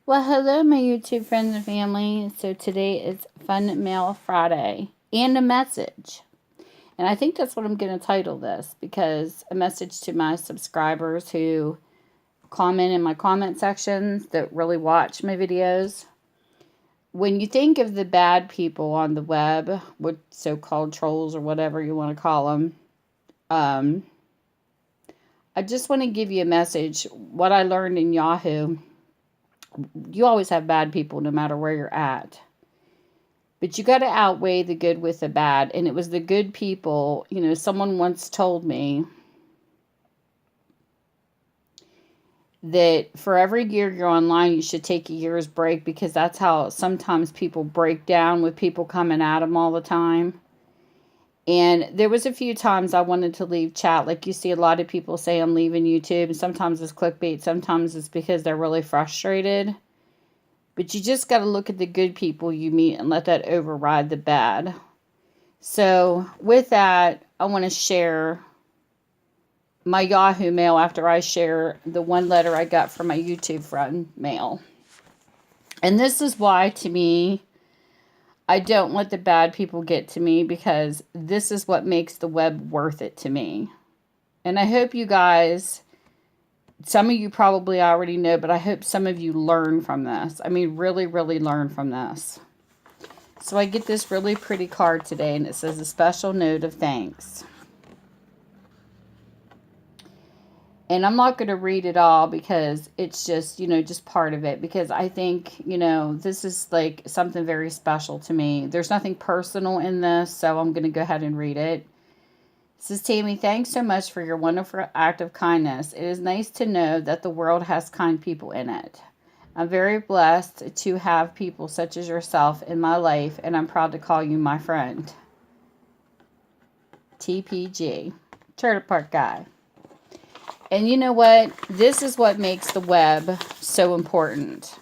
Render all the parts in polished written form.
Well, hello, my YouTube friends and family. So today is Fun Mail Friday and a message. And I think that's what I'm going to title this because a message to my subscribers who comment in my comment sections that really watch my videos. When you think of the bad people on the web, what so-called trolls or whatever you want to call them, um, I just want to give you a message. What I learned in Yahoo, you always have bad people no matter where you're at. But you got to outweigh the good with the bad. And it was the good people. Someone once told me that for every year you're online, you should take a year's break because that's how sometimes people break down with people coming at them all the time. And there was a few times I wanted to leave chat. Like you see a lot of people say I'm leaving YouTube. And sometimes it's clickbait. Sometimes it's because they're really frustrated. But you just got to look at the good people you meet and let that override the bad. So with that, I want to share my Yahoo mail after I share the one letter I got from my YouTube friend mail. And this is why, to me, I don't let the bad people get to me because this is what makes the web worth it to me. And I hope you guys, some of you probably already know, but I hope some of you learn from this. I mean, really, really learn from this. So I get this really pretty card today, and it says a special note of thanks. And I'm not going to read it all because it's just, just part of it. Because I think, this is like something very special to me. There's nothing personal in this, so I'm going to go ahead and read it. It says, Tammy, thanks so much for your wonderful act of kindness. It is nice to know that the world has kind people in it. I'm very blessed to have people such as yourself in my life, and I'm proud to call you my friend. TPG. Trailer Park Guy. And you know what? This is what makes the web so important.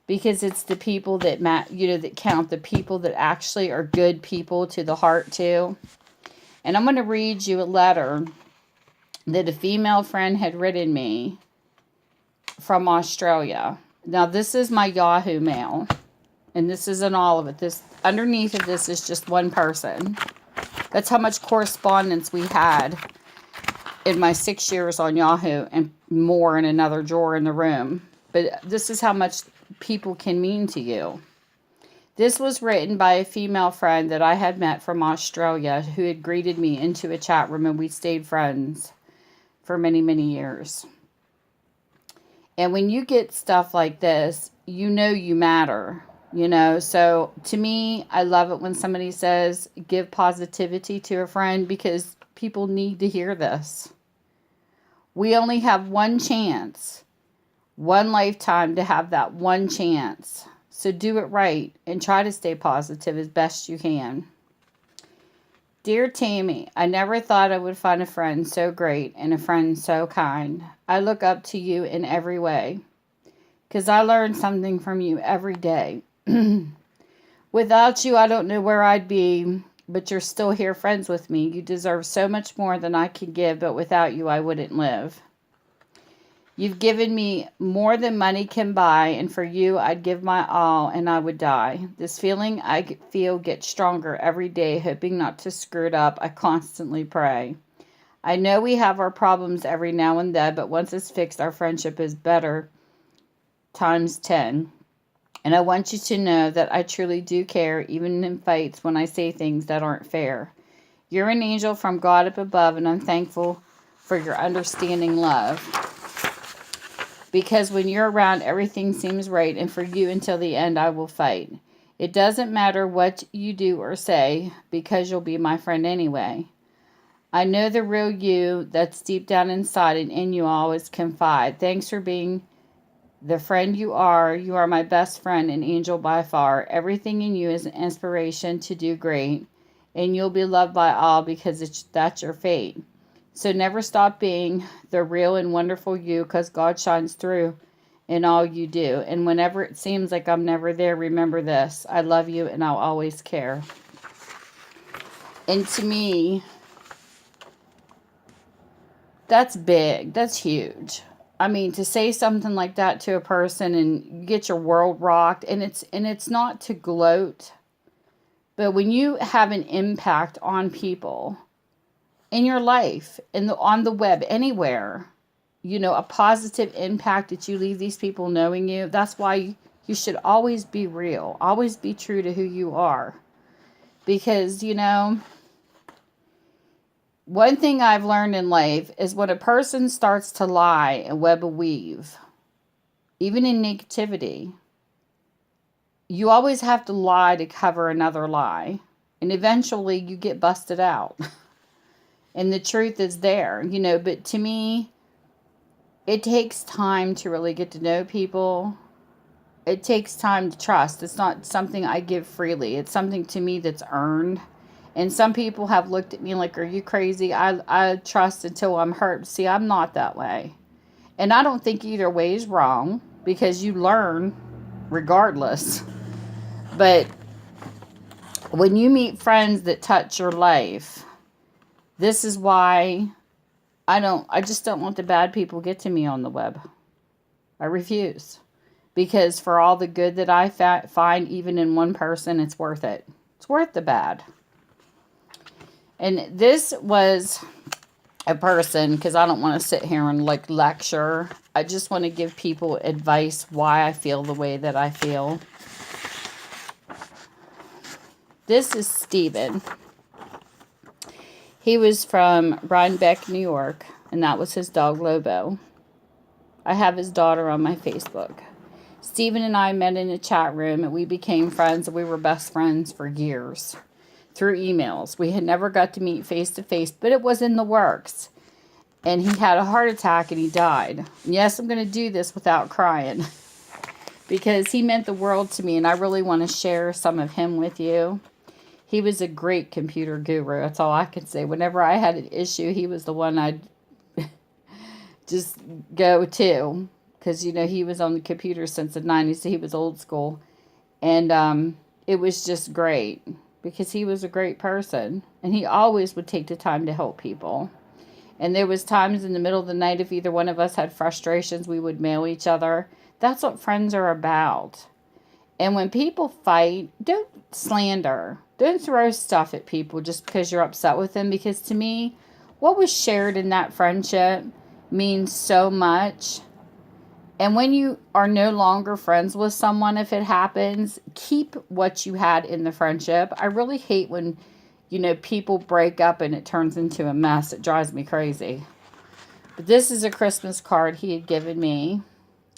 Because it's the people that that count, the people that actually are good people to the heart too. And I'm going to read you a letter that a female friend had written me from Australia. Now this is my Yahoo mail. And this isn't all of it. This underneath of this is just one person. That's how much correspondence we had in my 6 years on Yahoo and more in another drawer in the room. But this is how much people can mean to you. This was written by a female friend that I had met from Australia who had greeted me into a chat room, and we stayed friends for many, many years. And when you get stuff like this, you matter, So to me, I love it when somebody says, give positivity to a friend because people need to hear this. We only have one chance, one lifetime to have that one chance. So do it right and try to stay positive as best you can. Dear Tammy, I never thought I would find a friend so great and a friend so kind. I look up to you in every way because I learn something from you every day. Without you, I don't know where I'd be, but you're still here friends with me. You deserve so much more than I can give, but without you, I wouldn't live. You've given me more than money can buy, and for you, I'd give my all and I would die. This feeling I feel gets stronger every day, hoping not to screw it up. I constantly pray. I know we have our problems every now and then, but once it's fixed, our friendship is better times 10. And I want you to know that I truly do care, even in fights when I say things that aren't fair. You're an angel from God up above, and I'm thankful for your understanding love. Because when you're around, everything seems right, and for you until the end, I will fight. It doesn't matter what you do or say, because you'll be my friend anyway. I know the real you that's deep down inside, and in you I always confide. Thanks for being the friend you are. You are my best friend and angel by far. Everything in you is an inspiration to do great, and you'll be loved by all because that's your fate. So never stop being the real and wonderful you, because God shines through in all you do. And whenever it seems like I'm never there, remember this. I love you and I'll always care. And to me, that's big. That's huge. I mean, to say something like that to a person and you get your world rocked, and it's not to gloat, but when you have an impact on people in your life, on the web, anywhere, a positive impact that you leave these people knowing you, that's why you should always be real, always be true to who you are. Because, one thing I've learned in life is when a person starts to lie and web a weave, even in negativity, you always have to lie to cover another lie. And eventually you get busted out. And the truth is there, but to me, it takes time to really get to know people. It takes time to trust. It's not something I give freely. It's something to me that's earned. And some people have looked at me like, are you crazy? I trust until I'm hurt. See, I'm not that way. And I don't think either way is wrong, because you learn regardless. But when you meet friends that touch your life, this is why I just don't want the bad people get to me on the web. I refuse. Because for all the good that I find, even in one person, it's worth it. It's worth the bad. And this was a person, because I don't want to sit here and lecture. I just want to give people advice why I feel the way that I feel. This is Steven. He was from Rhinebeck, New York, and that was his dog Lobo. I have his daughter on my Facebook. Steven and I met in a chat room, and we became friends, and we were best friends for years through emails. We had never got to meet face to face, but it was in the works. And he had a heart attack and he died. And yes, I'm going to do this without crying because he meant the world to me, and I really want to share some of him with you. He was a great computer guru. That's all I can say. Whenever I had an issue, he was the one I'd just go to. Because, he was on the computer since the 90s, so he was old school. And it was just great because he was a great person. And he always would take the time to help people. And there was times in the middle of the night, if either one of us had frustrations, we would mail each other. That's what friends are about. And when people fight, don't slander. Don't throw stuff at people just because you're upset with them. Because to me, what was shared in that friendship means so much. And when you are no longer friends with someone, if it happens, keep what you had in the friendship. I really hate when, people break up and it turns into a mess. It drives me crazy. But this is a Christmas card he had given me.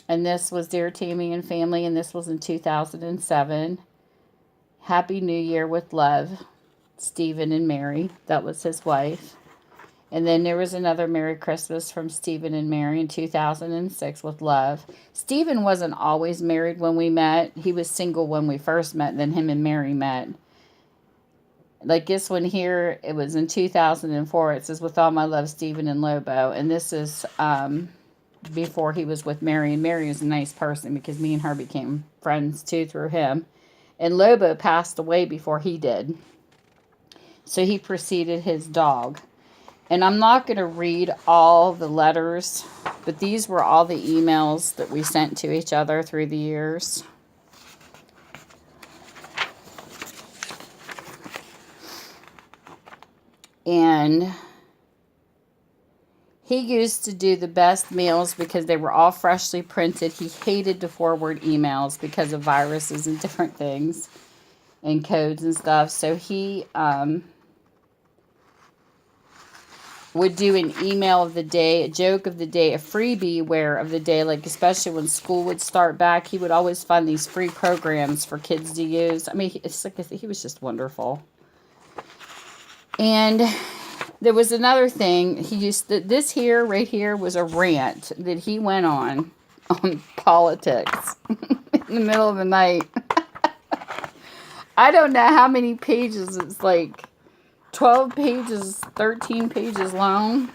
And this was Dear Tammy and Family, and this was in 2007. Happy New Year with love, Stephen and Mary. That was his wife. And then there was another Merry Christmas from Stephen and Mary in 2006 with love. Stephen wasn't always married when we met. He was single when we first met. Then him and Mary met. Like this one here, it was in 2004. It says, with all my love, Stephen and Lobo. And this is before he was with Mary. And Mary is a nice person because me and her became friends too through him. And Lobo passed away before he did. So he preceded his dog. And I'm not going to read all the letters, but these were all the emails that we sent to each other through the years. And he used to do the best meals because they were all freshly printed. He hated to forward emails because of viruses and different things and codes and stuff. So he would do an email of the day, a joke of the day, a freebieware of the day, like especially when school would start back. He would always find these free programs for kids to use. I mean, it's like he was just wonderful. And there was another thing. He used to, this here, right here, was a rant that he went on politics in the middle of the night. I don't know how many pages. It's like 12 pages, 13 pages long.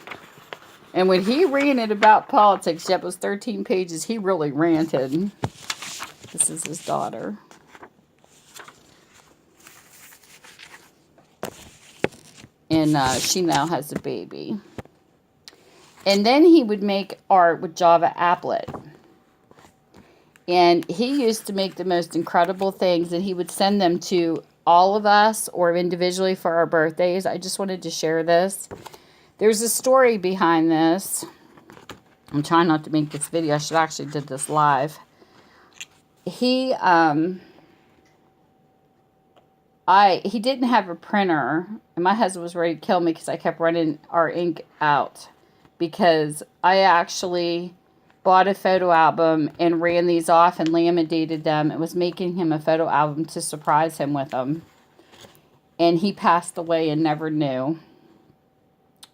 And when he ranted about politics, yep, it was 13 pages, he really ranted. This is his daughter. And she now has a baby. And then he would make art with Java Applet. And he used to make the most incredible things, and he would send them to all of us or individually for our birthdays. I just wanted to share this. There's a story behind this. I'm trying not to make this video. I should actually did this live. He didn't have a printer, and my husband was ready to kill me because I kept running our ink out, because I actually bought a photo album and ran these off and laminated them. It was making him a photo album to surprise him with them. And he passed away and never knew.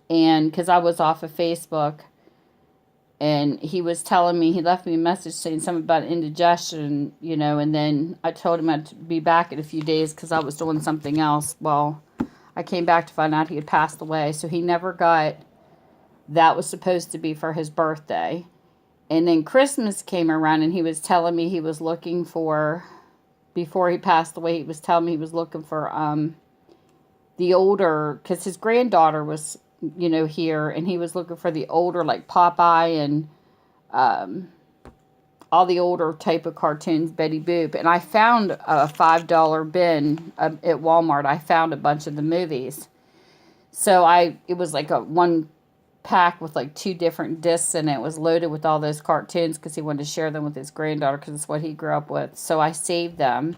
And because I was off of Facebook, and he was telling me, he left me a message saying something about indigestion, you know, and then I told him I'd be back in a few days because I was doing something else. Well, I came back to find out he had passed away. So he never got, that was supposed to be for his birthday. And then Christmas came around, and he was telling me he was looking for, before he passed away, he was telling me he was looking for the older, because his granddaughter was, you know, here, and he was looking for the older, like Popeye and all the older type of cartoons, Betty Boop. And I found a $5 bin at Walmart. I found a bunch of the movies. So it was like a one pack with like 2 different discs, and it was loaded with all those cartoons because he wanted to share them with his granddaughter because it's what he grew up with. So I saved them,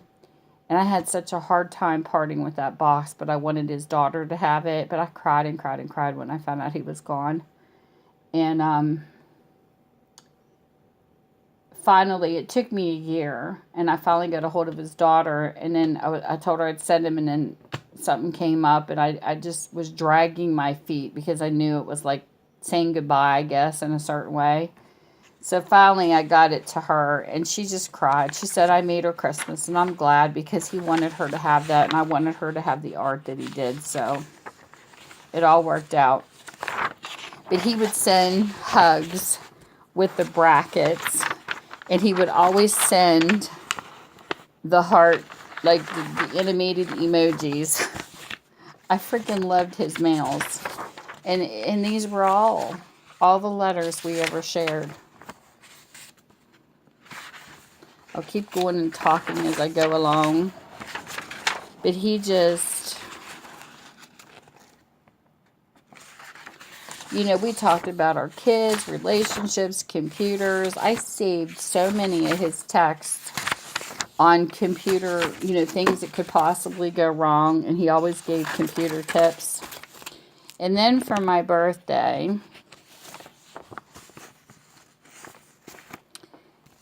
and I had such a hard time parting with that box, but I wanted his daughter to have it. But I cried and cried and cried when I found out he was gone. And finally, it took me a year, and I finally got a hold of his daughter, and then I told her I'd send him, and then something came up, and I just was dragging my feet because I knew it was like saying goodbye, I guess, in a certain way. So finally I got it to her, and she just cried. She said I made her Christmas, and I'm glad because he wanted her to have that, and I wanted her to have the art that he did. So it all worked out. But he would send hugs with the brackets, and he would always send the heart, like the animated emojis. I freaking loved his mails. And these were all the letters we ever shared. I'll keep going and talking as I go along. But he just, you know, we talked about our kids, relationships, computers. I saved so many of his texts on computer, you know, things that could possibly go wrong. And he always gave computer tips. And then for my birthday,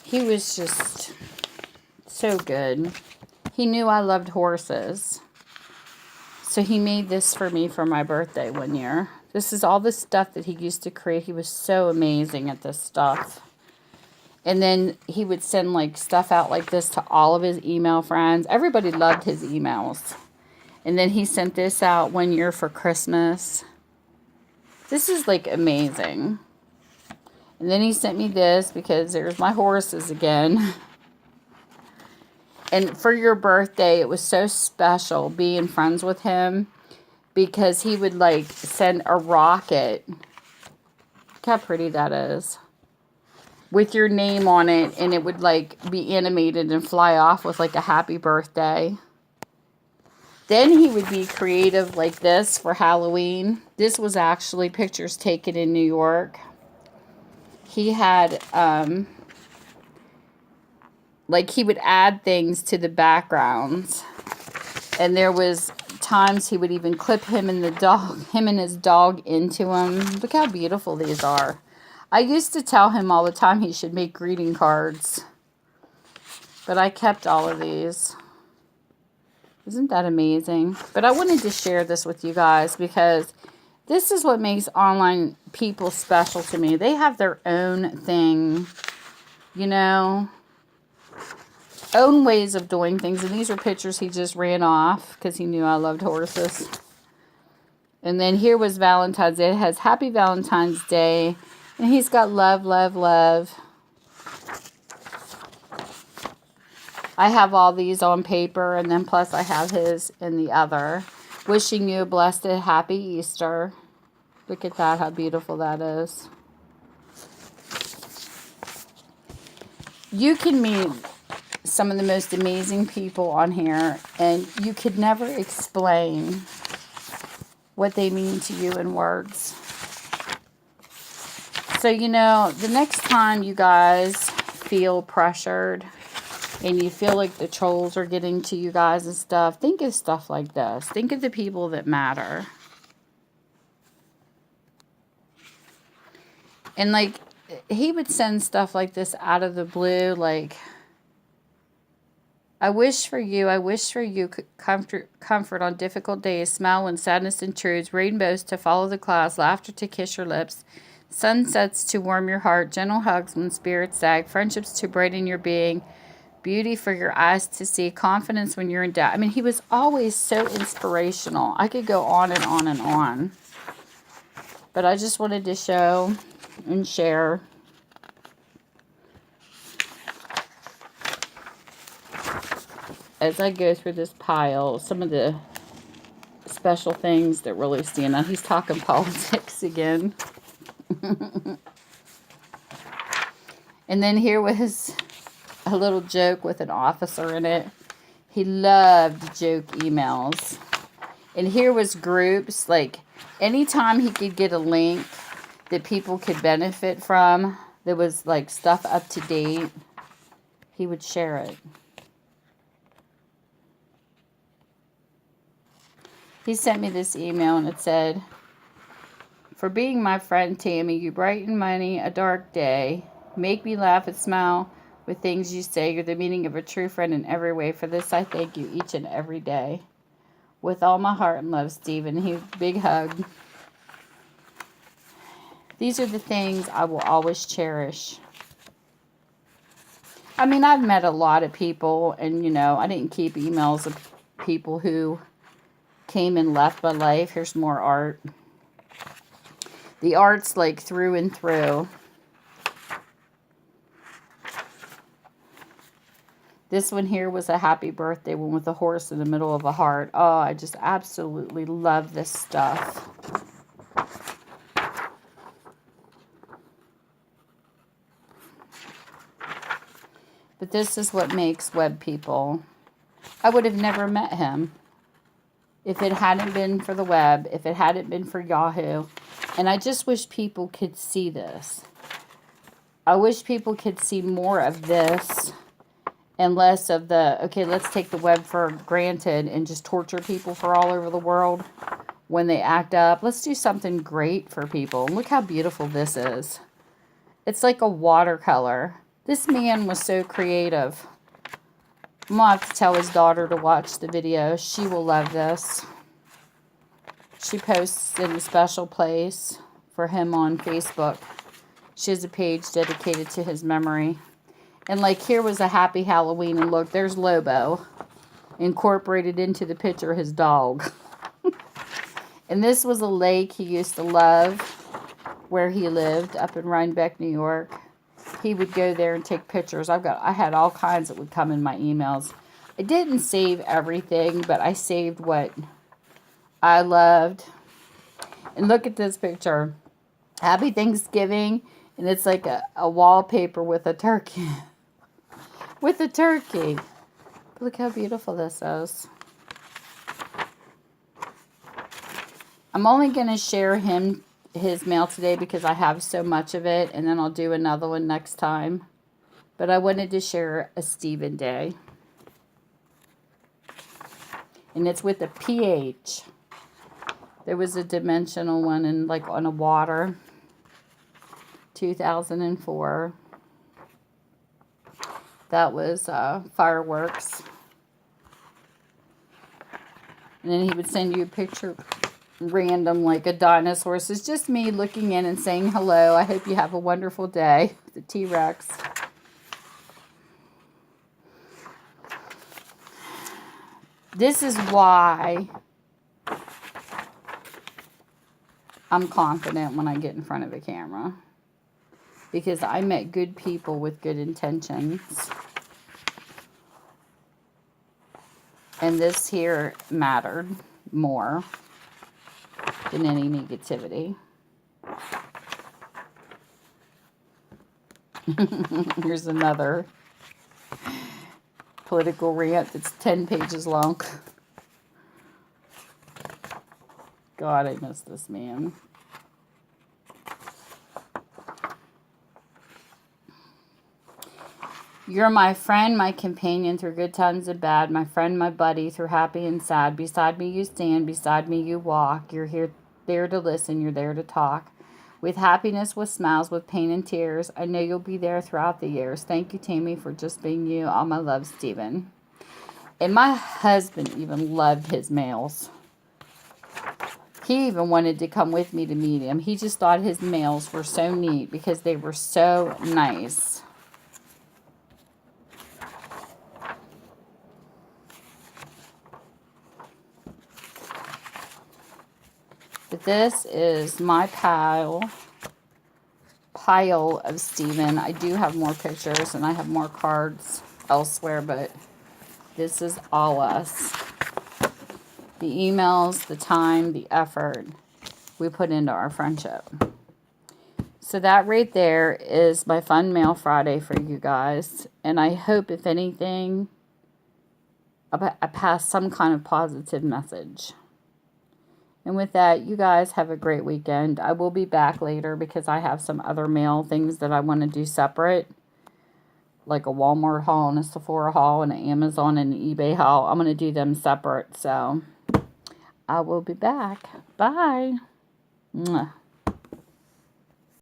he was just so good. He knew I loved horses. So he made this for me for my birthday one year. This is all the stuff that he used to create. He was so amazing at this stuff. And then he would send like stuff out like this to all of his email friends. Everybody loved his emails. And then he sent this out one year for Christmas. This is like amazing. And then he sent me this because there's my horses again. And for your birthday, it was so special being friends with him because he would like send a rocket. Look how pretty that is. With your name on it, and it would like be animated and fly off with like a happy birthday. Then he would be creative like this for Halloween. This was actually pictures taken in New York. He had, like he would add things to the backgrounds. And there was times he would even clip him and his dog into them. Look how beautiful these are. I used to tell him all the time he should make greeting cards. But I kept all of these. Isn't that amazing? But I wanted to share this with you guys because this is what makes online people special to me. They have their own thing, you know, own ways of doing things. And these are pictures he just ran off because he knew I loved horses. And then here was Valentine's Day. It has Happy Valentine's Day. And he's got love, love, love. I have all these on paper, and then plus I have his in the other. Wishing you a blessed, happy Easter. Look at that, how beautiful that is. You can meet some of the most amazing people on here, and you could never explain what they mean to you in words. So, you know, the next time you guys feel pressured and you feel like the trolls are getting to you guys and stuff, think of stuff like this. Think of the people that matter. And, like, he would send stuff like this out of the blue, like, I wish for you comfort on difficult days, smile when sadness intrudes, rainbows to follow the clouds, laughter to kiss your lips, sunsets to warm your heart, gentle hugs when spirits sag, friendships to brighten your being, beauty for your eyes to see, confidence when you're in doubt. I mean, he was always so inspirational. I could go on and on and on. But I just wanted to show and share as I go through this pile some of the special things that really stand out. He's talking politics again. And then here was a little joke with an officer in it. He loved joke emails. And here was groups, like anytime he could get a link that people could benefit from, that was like stuff up to date, he would share it. He sent me this email and it said, for being my friend Tammy, you brighten many a dark day. Make me laugh and smile with things you say. You're the meaning of a true friend in every way. For this I thank you each and every day. With all my heart and love, Stephen. Big hug. These are the things I will always cherish. I mean, I've met a lot of people, and, you know, I didn't keep emails of people who came and left my life. Here's more art. The art's like through and through. This one here was a happy birthday one with a horse in the middle of a heart. Oh, I just absolutely love this stuff. But this is what makes web people. I would have never met him if it hadn't been for the web, if it hadn't been for Yahoo. And I just wish people could see this. I wish people could see more of this and less of the, okay, let's take the web for granted and just torture people for all over the world when they act up. Let's do something great for people. Look how beautiful this is. It's like a watercolor. This man was so creative. I'm going to have to tell his daughter to watch the video. She will love this. She posts in a special place for him on Facebook. She has a page dedicated to his memory. And like here was a happy Halloween. And look, there's Lobo incorporated into the picture, his dog. And this was a lake he used to love where he lived up in Rhinebeck, New York. He would go there and take pictures. I had all kinds that would come in my emails. I didn't save everything, but I saved what I loved. And look at this picture. Happy Thanksgiving. And it's like a wallpaper with a turkey. With a turkey. Look how beautiful this is. I'm only going to share his mail today because I have so much of it, and then I'll do another one next time. But I wanted to share a Stephen Day. And it's with a PH. There was a dimensional one in like on a water. 2004. That was fireworks. And then he would send you a picture random like a dinosaur. So it's just me looking in and saying hello. I hope you have a wonderful day. The T-Rex. This is why I'm confident when I get in front of a camera. Because I met good people with good intentions. And this here mattered more than any negativity. Here's another political rant that's 10 pages long. God, I miss this man. You're my friend, my companion through good times and bad, my friend, my buddy through happy and sad. Beside me you stand, beside me you walk. You're here, there to listen, you're there to talk. With happiness, with smiles, with pain and tears, I know you'll be there throughout the years. Thank you, Tammy, for just being you. All my love, Stephen. And my husband even loved his mails. He even wanted to come with me to meet him. He just thought his mails were so neat because they were so nice. But this is my pile of Stephen. I do have more pictures and I have more cards elsewhere, but this is all us. The emails, the time, the effort we put into our friendship. So that right there is my Fun Mail Friday for you guys. And I hope, if anything, I pass some kind of positive message. And with that, you guys have a great weekend. I will be back later because I have some other mail things that I want to do separate. Like a Walmart haul and a Sephora haul and an Amazon and an eBay haul. I'm going to do them separate. So I will be back. Bye. Mwah.